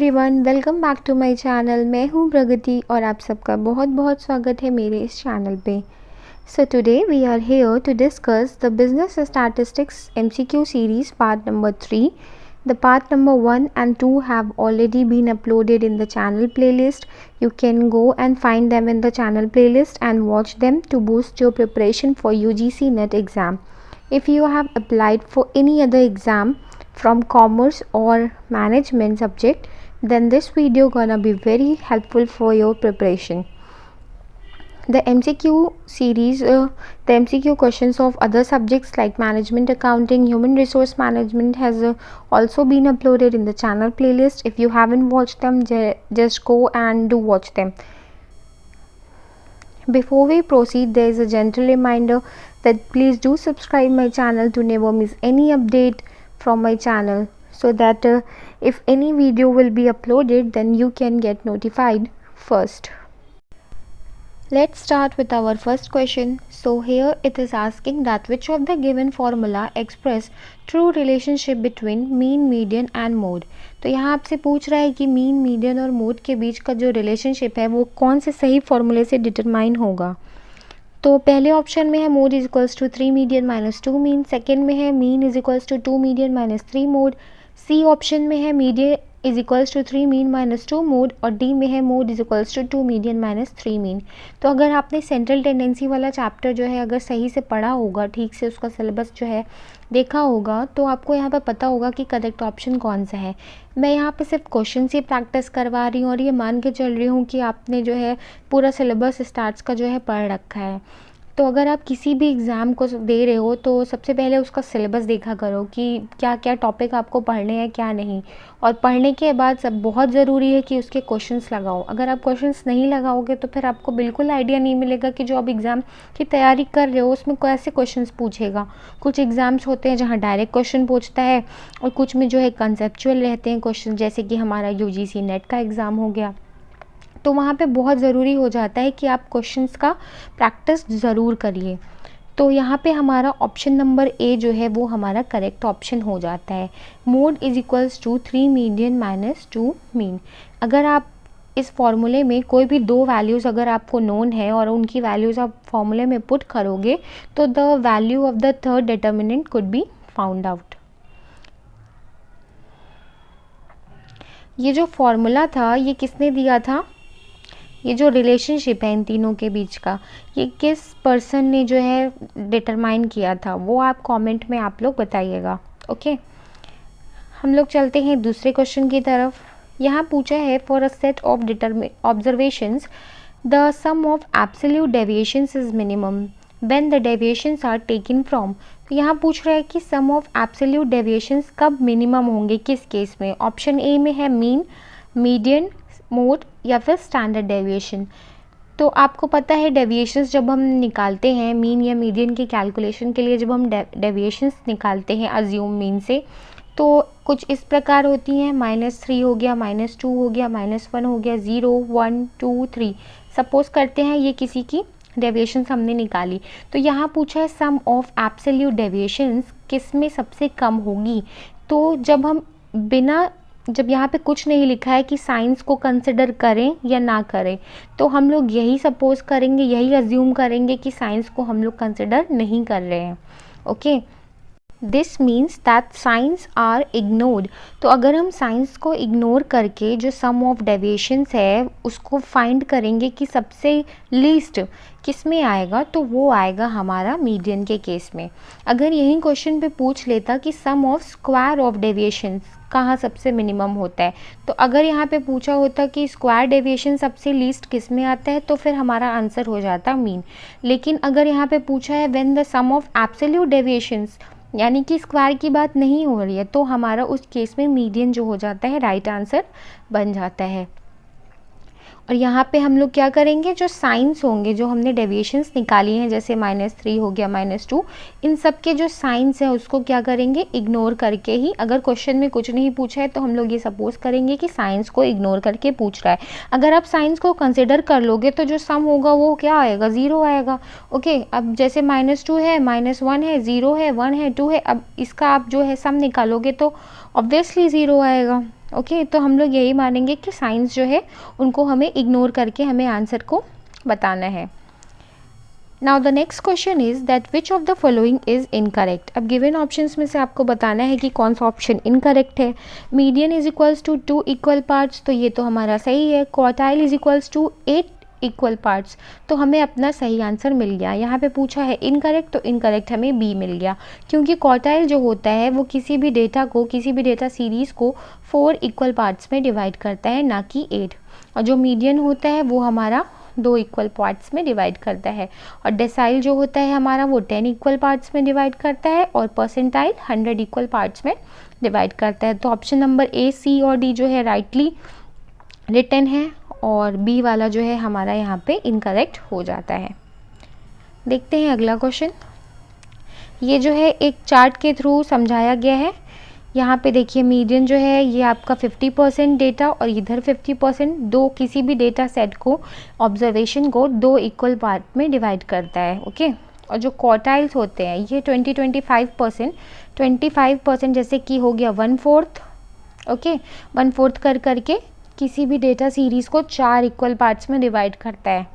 Everyone, welcome back to my channel. मैं हूं प्रगति और आप सबका बहुत बहुत स्वागत है मेरे इस चैनल पे। So today we are here to discuss the business statistics MCQ series part number 3. The part number 1 and 2 have already been uploaded in the channel playlist. You can go and find them in the channel playlist and watch them to boost your preparation for UGC NET exam. If you have applied for any other exam from commerce or management subject, then this video gonna be very helpful for your preparation. The MCQ series, the MCQ questions of other subjects like management accounting, human resource management has also been uploaded in the channel playlist. If you haven't watched them, just go and do watch them. Before we proceed, there is a gentle reminder that please do subscribe my channel to never miss any update from my channel, so that if any video will be uploaded, then you can get notified first. Let's start with our first question. So here it is asking that which of the given formula express true relationship between mean, median and mode. तो यहाँ आपसे पूछ रहा है कि mean, median और mode के बीच का जो रिलेशनशिप है वो कौन से सही फॉर्मूले से डिटरमाइन होगा। तो पहले ऑप्शन में है mode is equals to 3 median minus 2 mean, second में है mean is equals to 2 median minus 3 mode, C option में है median is equals to 3 mean minus 2 mode और डी में है mode is equals to 2 median minus 3 mean. तो अगर आपने सेंट्रल टेंडेंसी वाला चैप्टर जो है अगर सही से पढ़ा होगा, ठीक से उसका सिलेबस जो है देखा होगा, तो आपको यहाँ पर पता होगा कि करेक्ट ऑप्शन कौन सा है। मैं यहाँ पे सिर्फ क्वेश्चन से प्रैक्टिस करवा रही हूँ और ये मान के चल रही हूँ कि आपने जो है पूरा सिलेबस स्टार्ट्स का जो है पढ़ रखा है। तो अगर आप किसी भी एग्ज़ाम को दे रहे हो तो सबसे पहले उसका सिलेबस देखा करो कि क्या क्या टॉपिक आपको पढ़ने हैं क्या नहीं, और पढ़ने के बाद सब बहुत ज़रूरी है कि उसके क्वेश्चंस लगाओ। अगर आप क्वेश्चंस नहीं लगाओगे तो फिर आपको बिल्कुल आइडिया नहीं मिलेगा कि जो आप एग्ज़ाम की तैयारी कर रहे हो उसमें कैसे क्वेश्चंस पूछेगा। कुछ एग्ज़ाम्स होते हैं जहाँ डायरेक्ट क्वेश्चन पूछता है और कुछ में जो है कंसेप्चुअल रहते हैं क्वेश्चन, जैसे कि हमारा UGC नेट का एग्ज़ाम हो गया। तो वहाँ पे बहुत ज़रूरी हो जाता है कि आप क्वेश्चंस का प्रैक्टिस ज़रूर करिए। तो यहाँ पे हमारा ऑप्शन नंबर ए जो है वो हमारा करेक्ट ऑप्शन हो जाता है। Mode is equals to 3 median minus 2 mean. अगर आप इस फॉर्मूले में कोई भी दो वैल्यूज़ अगर आपको नोन है और उनकी वैल्यूज़ आप फॉर्मूले में पुट करोगे तो the value of the third determinant could be found out. ये जो फॉर्मूला था ये किसने दिया था, ये जो रिलेशनशिप है इन तीनों के बीच का, ये किस पर्सन ने जो है डिटरमाइन किया था, वो आप कमेंट में आप लोग बताइएगा। ओके, हम लोग चलते हैं दूसरे क्वेश्चन की तरफ। यहाँ पूछा है for a set of observations the sum of absolute deviations is minimum when the deviations are taken from. तो यहाँ पूछ रहा है कि सम ऑफ एब्सोल्यूट डेविएशंस कब मिनिमम होंगे, किस केस में। ऑप्शन ए में है मीन, मीडियन, मोड या फिर स्टैंडर्ड डेविएशन। तो आपको पता है डेविएशंस जब हम निकालते हैं मीन या मीडियन की कैलकुलेशन के लिए, जब हम डेविएशंस निकालते हैं अज्यूम मीन से, तो कुछ इस प्रकार होती हैं। -3 हो गया, -2 हो गया, -1 हो गया, 0, 1, 2, 3। सपोज करते हैं ये किसी की डेविएशंस हमने निकाली, तो यहाँ पूछा है सम ऑफ एब्सोल्यूट डेविएशंस किस में सबसे कम होगी। तो जब यहाँ पे कुछ नहीं लिखा है कि साइंस को कंसिडर करें या ना करें, तो हम लोग यही सपोज करेंगे, यही अज्यूम करेंगे कि साइंस को हम लोग कंसिडर नहीं कर रहे हैं। Okay, this means that signs are ignored. तो अगर हम साइंस को इग्नोर करके जो सम ऑफ डेविएशंस है उसको फाइंड करेंगे कि सबसे लीस्ट किस में आएगा, तो वो आएगा हमारा मीडियन के केस में। अगर यही क्वेश्चन पे पूछ लेता कि sum of square of deviations कहाँ सबसे मिनिमम होता है, तो अगर यहाँ पे पूछा होता कि स्क्वायर डेविएशन सबसे लीस्ट किस में आता है, तो फिर हमारा आंसर हो जाता मीन। लेकिन अगर यहाँ पे पूछा है when the sum of absolute deviations, यानी कि स्क्वायर की बात नहीं हो रही है, तो हमारा उस केस में मीडियन जो हो जाता है राइट आंसर बन जाता है। और यहाँ पे हम लोग क्या करेंगे, जो साइंस होंगे, जो हमने डेविएशंस निकाली हैं, जैसे -3 हो गया, -2, इन सब के जो साइंस है उसको क्या करेंगे, इग्नोर करके ही। अगर क्वेश्चन में कुछ नहीं पूछा है तो हम लोग ये सपोज करेंगे कि साइंस को इग्नोर करके पूछ रहा है। अगर आप साइंस को कंसिडर कर लोगे तो जो सम होगा वो क्या आएगा, 0 आएगा। ओके, अब जैसे -2 है, -1 है, 0 है, 1 है, 2 है, अब इसका आप जो है सम निकालोगे तो ऑब्वियसली 0 आएगा। ओके, तो हम लोग यही मानेंगे कि साइंस जो है उनको हमें इग्नोर करके हमें आंसर को बताना है। Now the next question is that which of the following is incorrect. अब गिवन ऑप्शंस में से आपको बताना है कि कौन सा ऑप्शन इनकरेक्ट है। Median is equals to 2 equal parts, तो ये तो हमारा सही है। Quartile is equals to 8 equal parts, तो हमें अपना सही आंसर मिल गया। यहाँ पे पूछा है इनकरेक्ट, तो इनकरेक्ट हमें बी मिल गया, क्योंकि क्वार्टाइल जो होता है वो किसी भी डेटा को, किसी भी डेटा सीरीज़ को 4 इक्वल पार्ट्स में डिवाइड करता है, ना कि 8। और जो मीडियन होता है वो हमारा 2 इक्वल पार्ट्स में डिवाइड करता है। और डेसाइल जो होता है हमारा वो 10 इक्वल पार्ट्स में डिवाइड करता है। और परसेंटाइल 100 इक्वल पार्ट्स में डिवाइड करता है। तो ऑप्शन नंबर ए, सी और डी जो है राइटली रिटन है, और बी वाला जो है हमारा यहाँ पे इनकरेक्ट हो जाता है। देखते हैं अगला क्वेश्चन। ये जो है एक चार्ट के थ्रू समझाया गया है। यहाँ पे देखिए मीडियन जो है ये आपका 50% डेटा और इधर 50%, दो किसी भी डेटा सेट को, ऑब्जर्वेशन को 2 इक्वल पार्ट में डिवाइड करता है। ओके, और जो क्वार्टाइल्स होते हैं ये 20-25%, 25% जैसे कि हो गया 1/4। ओके, 1/4 कर करके किसी भी डेटा सीरीज़ को 4 इक्वल पार्ट्स में डिवाइड करता है।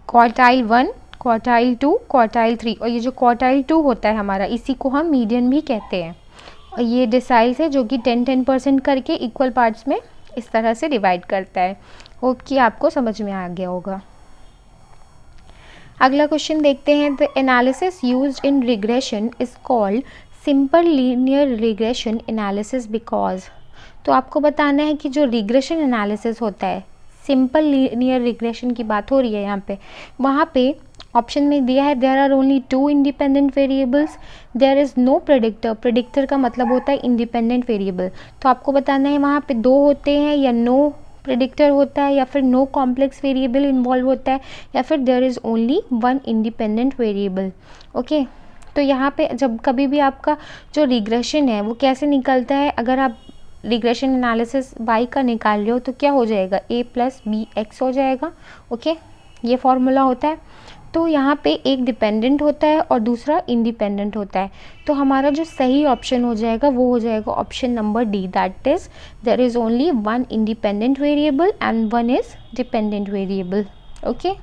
क्वार्टाइल 1, क्वार्टाइल 2, क्वार्टाइल 3, और ये जो क्वार्टाइल 2 होता है हमारा, इसी को हम मीडियन भी कहते हैं। और ये डिसाइल्स है जो कि 10-10% करके इक्वल पार्ट्स में इस तरह से डिवाइड करता है। होप कि आपको समझ में आ गया होगा। अगला क्वेश्चन देखते हैं। The analysis used in regression is called simple linear regression analysis because. तो आपको बताना है कि जो रिग्रेशन एनालिसिस होता है, सिंपल लीनियर रिग्रेशन की बात हो रही है यहाँ पे, वहाँ पे ऑप्शन में दिया है there are only 2 independent variables, there is no predictor. Predictor का मतलब होता है इंडिपेंडेंट वेरिएबल। तो आपको बताना है वहाँ पे 2 होते हैं या नो प्रेडिक्टर होता है, या फिर नो कॉम्प्लेक्स वेरिएबल इन्वॉल्व होता है, या फिर there is only 1 independent variable. Okay, तो यहाँ पे जब कभी भी आपका जो रिग्रेशन है वो कैसे निकलता है, अगर आप रिग्रेशन एनालिसिस y का निकाल रहे हो तो क्या हो जाएगा, a + bx हो जाएगा। ओके, ये फॉर्मूला होता है। तो यहाँ पे एक डिपेंडेंट होता है और दूसरा इंडिपेंडेंट होता है। तो हमारा जो सही ऑप्शन हो जाएगा वो हो जाएगा option number D, that is there is only 1 independent variable and 1 is dependent variable. Okay,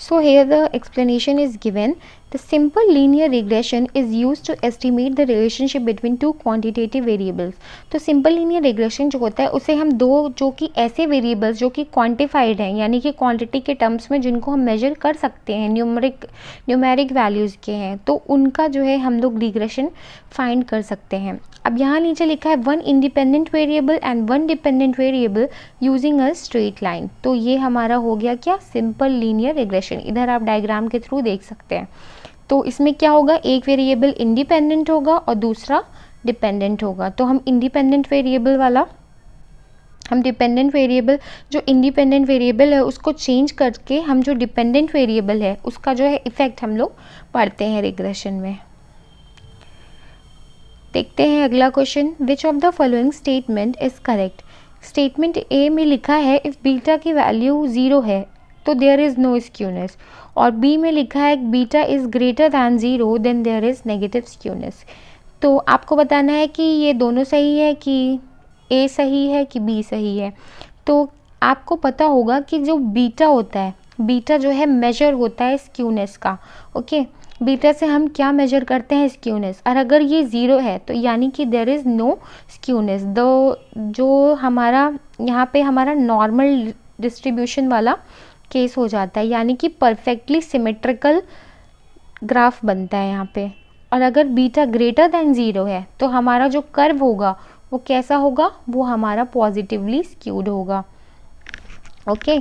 so here the explanation is given. The simple linear regression is used to estimate the relationship between two quantitative variables. तो simple linear regression जो होता है उसे हम दो जो कि ऐसे variables जो कि quantified हैं, यानी कि quantity के terms में जिनको हम measure कर सकते हैं, numeric values के हैं, तो उनका जो है हम लोग regression find कर सकते हैं। अब यहाँ नीचे लिखा है 1 independent variable and 1 dependent variable using a straight line। तो ये हमारा हो गया क्या, सिंपल लीनियर रिग्रेशन। इधर आप डायग्राम के थ्रू देख सकते हैं। तो इसमें क्या होगा, एक वेरिएबल इंडिपेंडेंट होगा और दूसरा डिपेंडेंट होगा। तो हम इंडिपेंडेंट वेरिएबल वाला, हम डिपेंडेंट वेरिएबल, जो इंडिपेंडेंट वेरिएबल है उसको चेंज करके हम जो डिपेंडेंट वेरिएबल है उसका जो है इफेक्ट हम लोग पढ़ते हैं रिग्रेशन में। देखते हैं अगला question. Which of the following statement is correct. Statement A में लिखा है इफ़ बीटा की वैल्यू 0 है तो देयर इज़ नो स्क्यूनेस, और बी में लिखा है beta is greater than 0 then there is negative skewness. तो आपको बताना है कि ये दोनों सही है, कि ए सही है कि बी सही है। तो आपको पता होगा कि जो बीटा होता है, बीटा जो है मेजर होता है स्क्यूनेस का। ओके, बीटा से हम क्या मेजर करते हैं, स्क्यूनेस। और अगर ये 0 है तो यानी कि देयर इज़ नो स्क्यूनेस। जो हमारा यहाँ पे हमारा नॉर्मल डिस्ट्रीब्यूशन वाला केस हो जाता है, यानी कि परफेक्टली सिमेट्रिकल ग्राफ बनता है यहाँ पे। और अगर बीटा ग्रेटर दैन 0 है तो हमारा जो कर्व होगा वो कैसा होगा, वो हमारा पॉजिटिवली स्क्यूड होगा। ओके,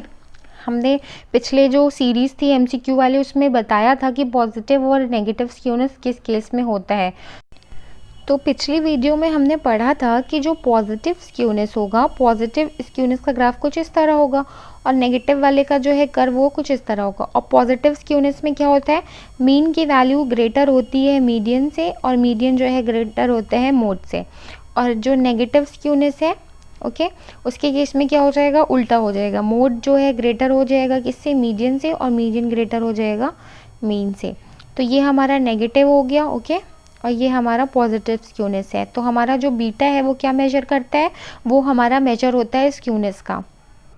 हमने पिछले जो सीरीज़ थी MCQ वाले उसमें बताया था कि पॉजिटिव और नेगेटिव स्क्यूनेस किस केस में होता है। तो पिछली वीडियो में हमने पढ़ा था कि जो पॉजिटिव स्क्यूनेस होगा, पॉजिटिव स्क्यूनेस का ग्राफ कुछ इस तरह होगा और नेगेटिव वाले का जो है कर्व वो कुछ इस तरह होगा। और पॉजिटिव स्क्यूनेस में क्या होता है, मीन की वैल्यू ग्रेटर होती है मीडियन से, और मीडियन जो है ग्रेटर होते हैं मोड से। और जो नेगेटिव स्क्यूनेस है, ओके, उसके केस में क्या हो जाएगा, उल्टा हो जाएगा। मोड जो है ग्रेटर हो जाएगा किससे, मीडियन से, और मीडियन ग्रेटर हो जाएगा मीन से। तो ये हमारा नेगेटिव हो गया। ओके, और ये हमारा पॉजिटिव स्क्यूनेस है। तो हमारा जो बीटा है वो क्या मेजर करता है, वो हमारा मेजर होता है स्क्यूनेस का।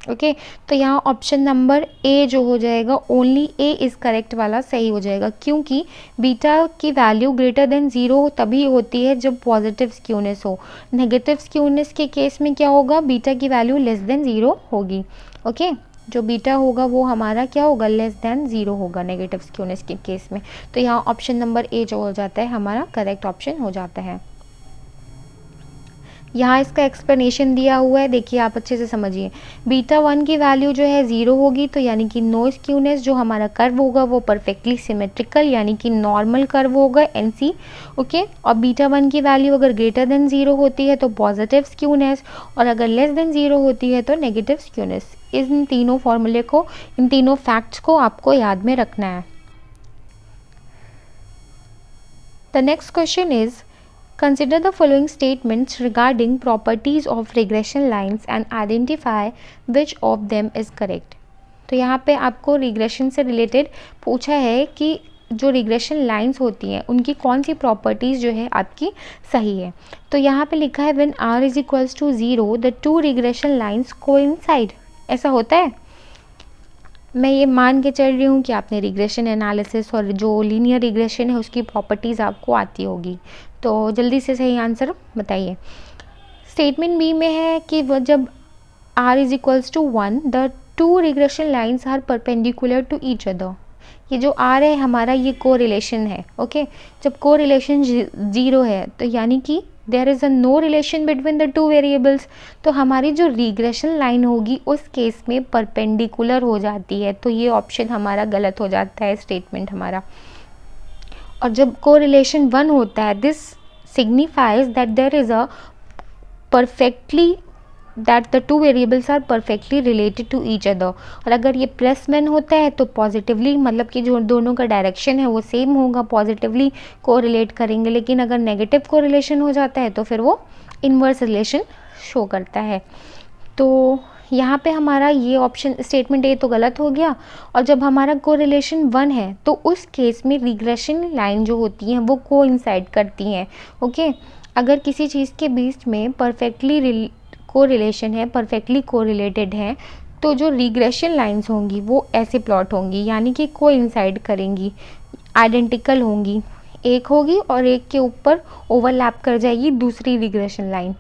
ओके तो यहाँ ऑप्शन नंबर ए जो हो जाएगा, ओनली ए इज़ करेक्ट वाला सही हो जाएगा, क्योंकि बीटा की वैल्यू ग्रेटर देन 0 तभी होती है जब पॉजिटिव स्क्यूनेस हो। नेगेटिव स्क्यूनेस के केस में क्या होगा, बीटा की वैल्यू लेस देन 0 होगी। ओके जो बीटा होगा वो हमारा क्या होगा, लेस देन 0 होगा नेगेटिव स्क्यूनेस के केस में। तो यहाँ ऑप्शन नंबर ए जो हो जाता है हमारा करेक्ट ऑप्शन हो जाता है। यहाँ इसका एक्सप्लेनेशन दिया हुआ है, देखिए आप अच्छे से समझिए। बीटा 1 की वैल्यू जो है 0 होगी, तो यानी कि नो स्क्यूनेस, जो हमारा कर्व होगा वो परफेक्टली सिमेट्रिकल यानी कि नॉर्मल कर्व होगा एनसी। ओके और बीटा 1 की वैल्यू अगर ग्रेटर देन 0 होती है तो पॉजिटिव स्क्यूनेस, और अगर लेस देन 0 होती है तो नेगेटिव स्क्यूनेस। इन तीनों फॉर्मूले को, इन तीनों फैक्ट्स को आपको याद में रखना है। The next question is, consider the following statements regarding properties of regression lines and identify which of them is correct। तो यहाँ पे आपको रिग्रेशन से रिलेटेड पूछा है कि जो रिग्रेशन लाइंस होती हैं उनकी कौन सी प्रॉपर्टीज़ जो है आपकी सही है। तो यहाँ पे लिखा है when r is equals to 0 the two regression lines coincide. ऐसा होता है, मैं ये मान के चल रही हूँ कि आपने रिग्रेशन एनालिसिस और जो लीनियर रिग्रेशन है उसकी प्रॉपर्टीज़ आपको आती होगी। तो जल्दी से सही आंसर बताइए। स्टेटमेंट बी में है कि वो जब r is equals to 1 the two regression lines are perpendicular to each other. ये जो r है हमारा ये को रिलेशन है। ओके जब को रिलेशन 0 है तो यानी कि there is a no relation between the two variables, तो हमारी जो रिग्रेशन लाइन होगी उस केस में परपेंडिकुलर हो जाती है। तो ये ऑप्शन हमारा गलत हो जाता है स्टेटमेंट हमारा। और जब को रिलेशन 1 होता है, this signifies that there is a perfectly that the two variables are perfectly related to each other. और अगर ये +1 होता है तो पॉजिटिवली, मतलब कि जो दोनों का डायरेक्शन है वो सेम होगा, पॉजिटिवली को रिलेट करेंगे। लेकिन अगर नेगेटिव को रिलेशन हो जाता है तो फिर वो इन्वर्स रिलेशन शो करता है। तो यहाँ पे हमारा ये ऑप्शन स्टेटमेंट ए तो गलत हो गया। और जब हमारा को रिलेशन 1 है तो उस केस में रिग्रेशन लाइन जो होती हैं वो कोइंसाइड करती हैं। ओके अगर किसी चीज़ के बीच में परफेक्टली को रिलेशन है, परफेक्टली को रिलेटेड है, तो जो रिग्रेशन लाइंस होंगी वो ऐसे प्लॉट होंगी, यानी कि कोइंसाइड करेंगी, आइडेंटिकल होंगी। एक होगी और एक के ऊपर ओवरलैप कर जाएगी दूसरी रिग्रेशन लाइन।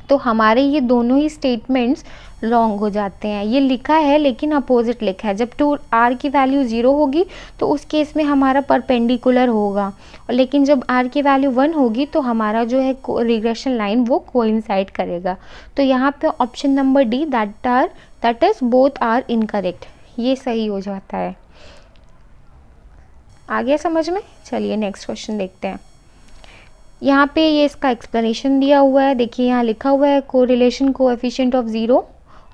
तो हमारे ये दोनों ही स्टेटमेंट्स रॉन्ग हो जाते हैं। ये लिखा है लेकिन अपोजिट लिखा है। जब r की वैल्यू 0 होगी तो उस केस में हमारा परपेंडिकुलर होगा, और लेकिन जब r की वैल्यू 1 होगी तो हमारा जो है रिग्रेशन लाइन वो कोइंसाइड करेगा। तो यहाँ पे option number D that is both are incorrect, ये सही हो जाता है। आ गया समझ में? चलिए नेक्स्ट क्वेश्चन देखते हैं। यहाँ पे ये इसका एक्सप्लेनेशन दिया हुआ है, देखिए यहाँ लिखा हुआ है कोरिलेशन कोएफिशिएंट ऑफ 0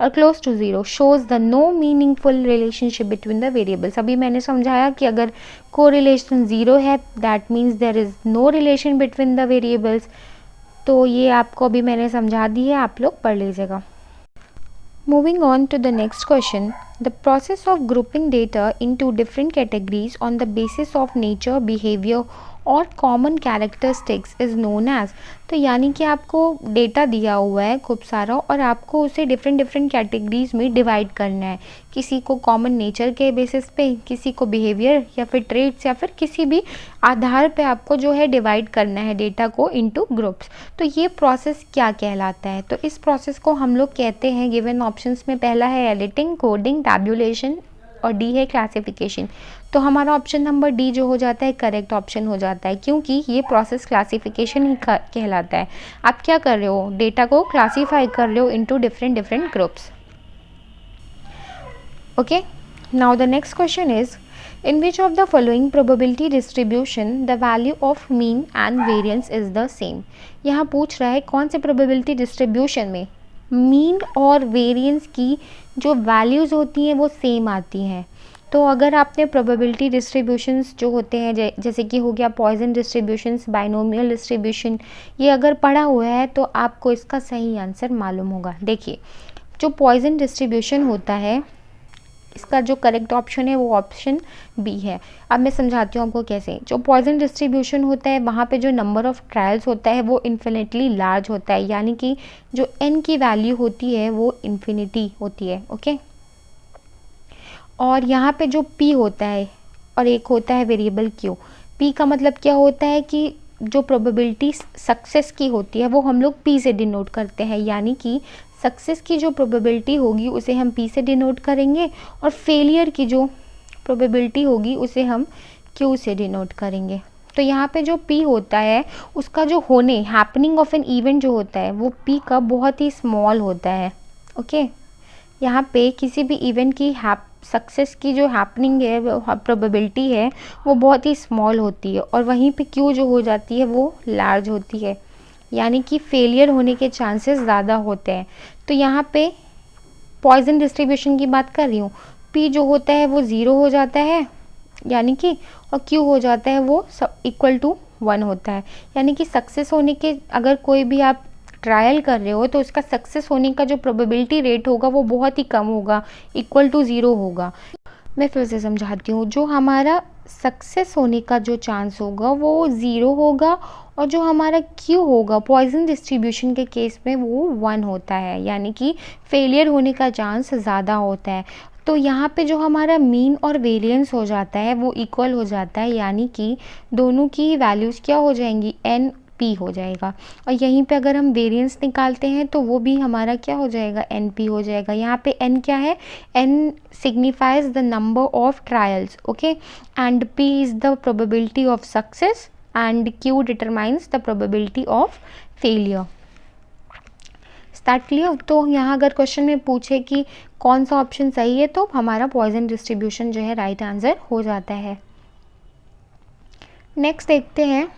और close to 0 shows the no meaningful relationship between the variables. अभी मैंने समझाया कि अगर कोरिलेशन 0 है that means there is no relation between the variables. तो ये आपको अभी मैंने समझा दी है, आप लोग पढ़ लीजिएगा। Moving on to the next question, the process of grouping data into different categories on the basis of nature, behavior और common characteristics is known as. तो यानी कि आपको डेटा दिया हुआ है खूब सारा और आपको उसे डिफरेंट कैटेगरीज में डिवाइड करना है। किसी को कॉमन नेचर के बेसिस पे, किसी को बिहेवियर या फिर ट्रेड्स या फिर किसी भी आधार पे आपको जो है डिवाइड करना है डेटा को इनटू ग्रुप्स। तो ये प्रोसेस क्या कहलाता है? तो इस प्रोसेस को हम लोग कहते हैं, गिवन ऑप्शंस में पहला है एडिटिंग, कोडिंग, टैब्यूलेशन और डी है क्लासिफिकेशन। तो हमारा ऑप्शन नंबर डी जो हो जाता है करेक्ट ऑप्शन हो जाता है, क्योंकि ये प्रोसेस क्लासिफिकेशन ही कहलाता है। आप क्या कर रहे हो? डेटा को क्लासीफाई कर रहे हो into different groups. Okay, now the next question is in which of the following probability distribution the value of mean and variance is the same. यहाँ पूछ रहा है कौन से प्रोबेबिलिटी डिस्ट्रीब्यूशन में मीन और वेरिएंस की जो वैल्यूज़ होती हैं वो सेम आती हैं। तो अगर आपने प्रोबेबिलिटी डिस्ट्रीब्यूशंस जो होते हैं जैसे कि हो गया पॉइजन डिस्ट्रीब्यूशंस, बाइनोमियल डिस्ट्रीब्यूशन, ये अगर पढ़ा हुआ है तो आपको इसका सही आंसर मालूम होगा। देखिए जो पॉइजन डिस्ट्रीब्यूशन होता है इसका जो करेक्ट ऑप्शन है वो ऑप्शन बी है। अब मैं समझाती हूँ आपको कैसे। जो पॉइजन डिस्ट्रीब्यूशन होता है वहाँ पे जो नंबर ऑफ़ ट्रायल्स होता है वो इन्फिनिटली लार्ज होता है, यानी कि जो n की वैल्यू होती है वो इन्फिनिटी होती है। ओके, और यहाँ पे जो p होता है और एक होता है वेरिएबल q। p का मतलब क्या होता है कि जो प्रोबेबिलिटी सक्सेस की होती है वो हम लोग p से डिनोट करते हैं, यानी कि सक्सेस की जो प्रोबेबिलिटी होगी उसे हम p से डिनोट करेंगे और फेलियर की जो प्रोबेबिलिटी होगी उसे हम q से डिनोट करेंगे। तो यहाँ पे जो p होता है उसका जो होने हैपनिंग ऑफ एन इवेंट जो होता है वो p का बहुत ही स्मॉल होता है। ओके, यहाँ पे किसी भी इवेंट की सक्सेस की जो हैपनिंग है प्रोबेबिलिटी है वो बहुत ही स्मॉल होती है, और वहीं पे क्यू जो हो जाती है वो लार्ज होती है, यानी कि फेलियर होने के चांसेस ज़्यादा होते हैं। तो यहाँ पे पॉइजन डिस्ट्रीब्यूशन की बात कर रही हूँ, पी जो होता है वो 0 हो जाता है यानी कि, और क्यू हो जाता है वो सब इक्वल टू 1 होता है, यानी कि सक्सेस होने के अगर कोई भी आप ट्रायल कर रहे हो तो उसका सक्सेस होने का जो प्रोबेबिलिटी रेट होगा वो बहुत ही कम होगा, इक्वल टू 0 होगा। मैं फिर से समझाती हूँ, जो हमारा सक्सेस होने का जो चांस होगा वो 0 होगा, और जो हमारा क्यू होगा पॉइजन डिस्ट्रीब्यूशन के केस में वो 1 होता है, यानी कि फेलियर होने का चांस ज़्यादा होता है। तो यहाँ पे जो हमारा मीन और वेरिएंस हो जाता है वो इक्वल हो जाता है, यानी कि दोनों की वैल्यूज़ क्या हो जाएंगी, एन पी हो जाएगा। और यहीं पे अगर हम वेरिएंस निकालते हैं तो वो भी हमारा क्या हो जाएगा, एन पी हो जाएगा। यहाँ पे एन क्या है, N signifies the number of trials, okay, and P is the probability of success and Q determines the probability of failure. Start clear. तो यहाँ अगर क्वेश्चन में पूछे कि कौन सा ऑप्शन सही है तो हमारा पॉइजन डिस्ट्रीब्यूशन जो है राइट आंसर हो जाता है। नेक्स्ट देखते हैं,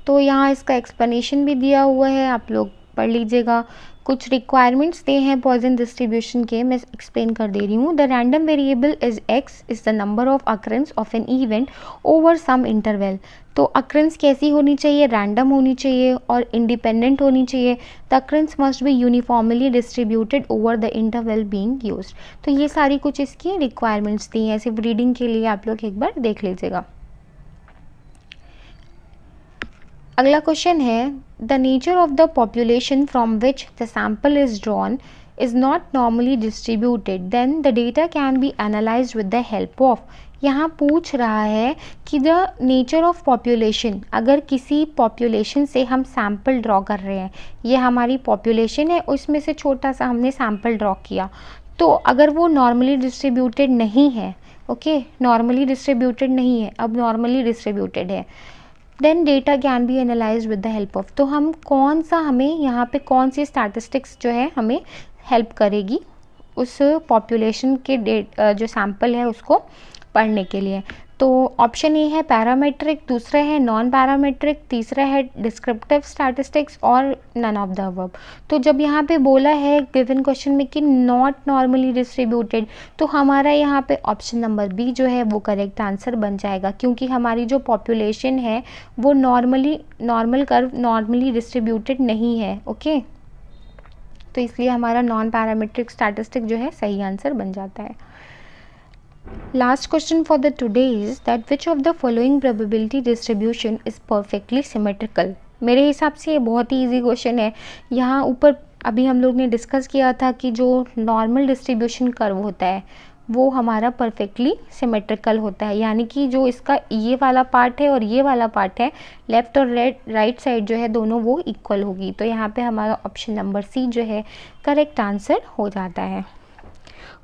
तो यहाँ इसका एक्सप्लेनेशन भी दिया हुआ है, आप लोग पढ़ लीजिएगा। कुछ रिक्वायरमेंट्स दिए हैं पॉइजन डिस्ट्रीब्यूशन के, मैं एक्सप्लेन कर दे रही हूँ। The random variable is X is the number of occurrence of an event over some interval. तो अकरेंस कैसी होनी चाहिए, रैंडम होनी चाहिए और इंडिपेंडेंट होनी चाहिए। The occurrence must be uniformly distributed over the interval being used. तो ये सारी कुछ इसकी रिक्वायरमेंट्स दी हैं, सिर्फ रीडिंग के लिए आप लोग एक बार देख लीजिएगा। अगला क्वेश्चन है, the nature of the population from which the sample is drawn is not normally distributed then the data can be analysed with the help of. यहाँ पूछ रहा है कि द नेचर ऑफ पॉपुलेशन, अगर किसी पॉपुलेशन से हम सैम्पल ड्रॉ कर रहे हैं, ये हमारी पॉपुलेशन है, उसमें से छोटा सा हमने सैम्पल ड्रॉ किया, तो अगर वो नॉर्मली डिस्ट्रीब्यूटेड नहीं है, ओके, नॉर्मली डिस्ट्रीब्यूटेड नहीं है, अब नॉर्मली डिस्ट्रीब्यूटेड है, then data can be analyse with the help of. तो हम कौन सा, हमें यहाँ पे कौन सी स्टैटिस्टिक्स जो है हमें हेल्प करेगी उस पॉपुलेशन के जो सैम्पल है उसको पढ़ने के लिए। तो ऑप्शन ए है पैरामेट्रिक, दूसरा है नॉन पैरामेट्रिक, तीसरा है डिस्क्रिप्टिव स्टैटिस्टिक्स और नन ऑफ द अबव। तो जब यहाँ पे बोला है गिवन क्वेश्चन में कि नॉट नॉर्मली डिस्ट्रीब्यूटेड, तो हमारा यहाँ पे ऑप्शन नंबर बी जो है वो करेक्ट आंसर बन जाएगा, क्योंकि हमारी जो पॉपुलेशन है वो नॉर्मल कर्व नॉर्मली डिस्ट्रीब्यूटेड नहीं है, ओके। तो इसलिए हमारा नॉन पैरामेट्रिक स्टैटिस्टिक जो है सही आंसर बन जाता है। Last question for the today is that which of the following probability distribution is perfectly symmetrical। मेरे हिसाब से ये बहुत ही इजी क्वेश्चन है। यहाँ ऊपर अभी हम लोग ने डिस्कस किया था कि जो नॉर्मल डिस्ट्रीब्यूशन कर्व होता है वो हमारा परफेक्टली सिमेट्रिकल होता है, यानी कि जो इसका ये वाला पार्ट है और ये वाला पार्ट है, लेफ़्ट और राइट साइड जो है दोनों वो इक्वल होगी। तो यहाँ पे हमारा ऑप्शन नंबर सी जो है करेक्ट आंसर हो जाता है।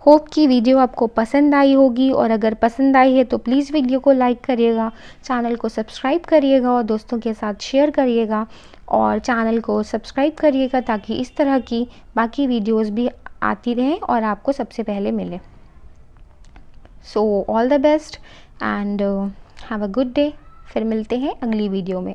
होप कि वीडियो आपको पसंद आई होगी, और अगर पसंद आई है तो प्लीज़ वीडियो को लाइक करिएगा, चैनल को सब्सक्राइब करिएगा और दोस्तों के साथ शेयर करिएगा, और चैनल को सब्सक्राइब करिएगा ताकि इस तरह की बाकी वीडियोस भी आती रहें और आपको सबसे पहले मिले। So all the best and have a good day. फिर मिलते हैं अगली वीडियो में।